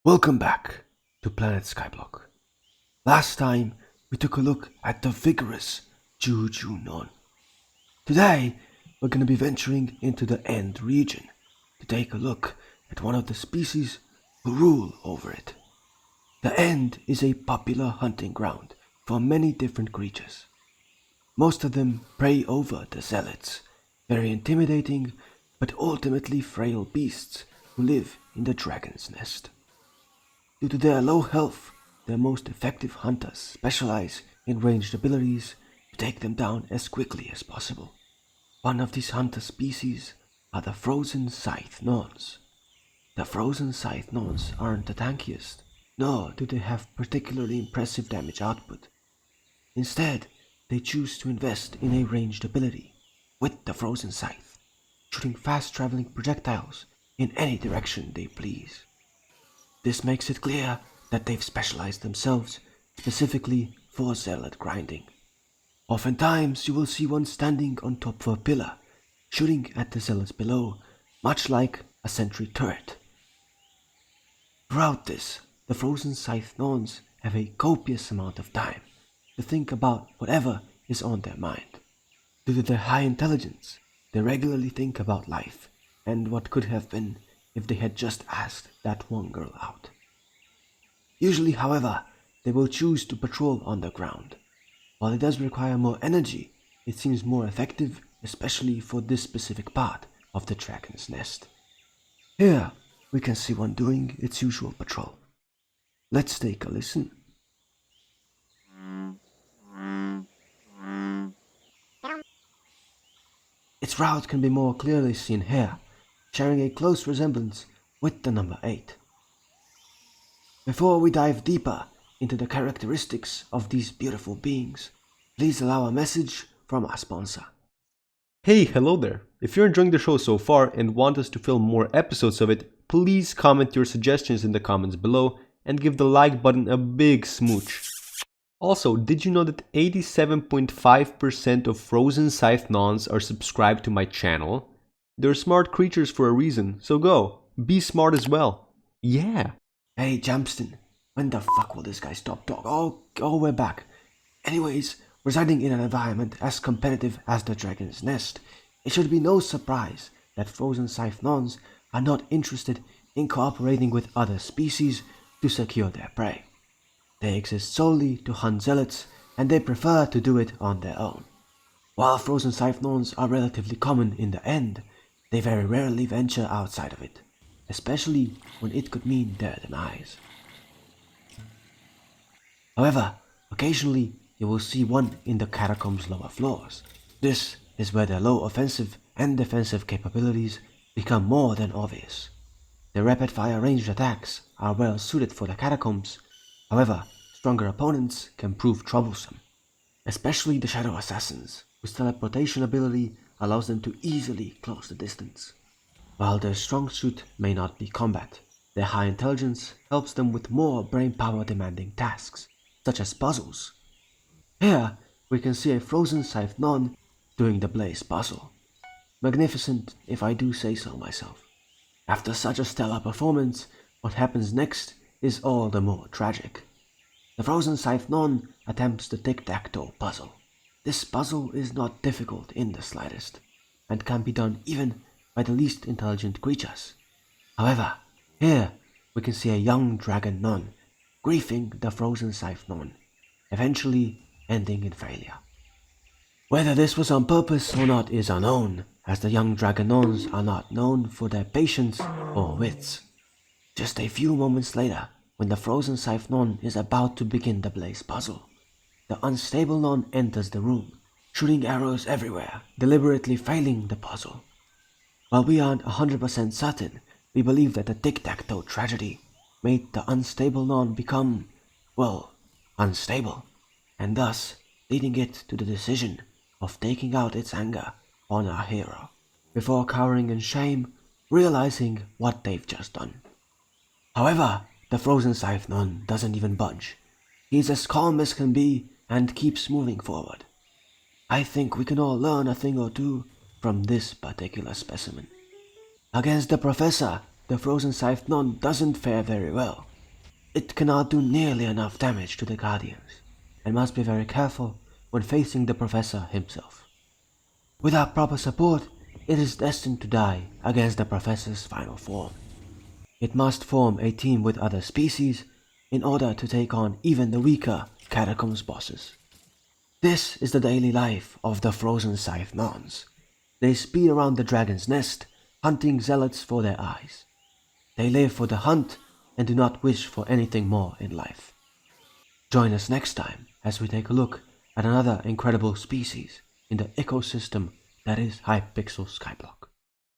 Welcome back to Planet Skyblock. Last time we took a look at the vigorous Juju Non. Today we're going to be venturing into the End region to take a look at one of the species who rule over it. The End is a popular hunting ground for many different creatures. Most of them prey over the zealots, very intimidating but ultimately frail beasts who live in the dragon's nest. Due to their low health, their most effective hunters specialize in ranged abilities to take them down as quickly as possible. One of these hunter species are the frozen Scythe Nons. The frozen Scythe Nons aren't the tankiest, nor do they have particularly impressive damage output. Instead, they choose to invest in a ranged ability with the frozen Scythe, shooting fast-traveling projectiles in any direction they please. This makes it clear that they've specialized themselves specifically for zealot grinding. Oftentimes you will see one standing on top of a pillar, shooting at the zealots below, much like a sentry turret. Throughout this, the frozen Scythe Nons have a copious amount of time to think about whatever is on their mind. Due to their high intelligence, they regularly think about life and what could have been if they had just asked that one girl out. Usually, however, they will choose to patrol on the ground. While it does require more energy, it seems more effective, especially for this specific part of the dragon's nest. Here, we can see one doing its usual patrol. Let's take a listen. Its route can be more clearly seen here, sharing a close resemblance with the number 8. Before we dive deeper into the characteristics of these beautiful beings, please allow a message from our sponsor. Hey, hello there. If you're enjoying the show so far and want us to film more episodes of it, please comment your suggestions in the comments below and give the like button a big smooch. Also, did you know that 87.5% of frozen Scythe Nons are subscribed to my channel? They're smart creatures for a reason, so go, be smart as well. Yeah. Hey, Jamston, when the fuck will this guy stop talking? Oh, we're back. Anyways, residing in an environment as competitive as the dragon's nest, it should be no surprise that frozen Scythe Nons are not interested in cooperating with other species to secure their prey. They exist solely to hunt zealots, and they prefer to do it on their own. While frozen Scythe Nons are relatively common in the End, they very rarely venture outside of it, especially when it could mean their demise. However, occasionally you will see one in the catacombs' lower floors. This is where their low offensive and defensive capabilities become more than obvious. Their rapid-fire ranged attacks are well suited for the catacombs. However, stronger opponents can prove troublesome, especially the Shadow Assassins, whose teleportation ability allows them to easily close the distance. While their strong suit may not be combat, their high intelligence helps them with more brain power demanding tasks, such as puzzles. Here, we can see a frozen Scythe Non doing the Blaze puzzle. Magnificent, if I do say so myself. After such a stellar performance, what happens next is all the more tragic. The frozen Scythe Non attempts the tic-tac-toe puzzle. This puzzle is not difficult in the slightest, and can be done even by the least intelligent creatures. However, here we can see a young dragon non griefing the frozen Scythe Non, eventually ending in failure. Whether this was on purpose or not is unknown, as the young dragon nons are not known for their patience or wits. Just a few moments later, when the frozen Scythe Non is about to begin the Blaze puzzle, the unstable Non enters the room, shooting arrows everywhere, deliberately failing the puzzle. While we aren't 100% certain, we believe that the tic-tac-toe tragedy made the unstable Non become, well, unstable, and thus leading it to the decision of taking out its anger on our hero, before cowering in shame, realizing what they've just done. However, the frozen Scythe Non doesn't even budge. He's as calm as can be and keeps moving forward. I think we can all learn a thing or two from this particular specimen. Against the Professor, the frozen Scythe Non doesn't fare very well. it cannot do nearly enough damage to the Guardians, and must be very careful when facing the Professor himself. Without proper support, it is destined to die against the Professor's final form. It must form a team with other species in order to take on even the weaker Catacombs bosses. This is the daily life of the frozen Scythe Nuns. They speed around the dragon's nest, hunting zealots for their eyes. They live for the hunt and do not wish for anything more in life. Join us next time as we take a look at another incredible species in the ecosystem that is Hypixel Skyblock.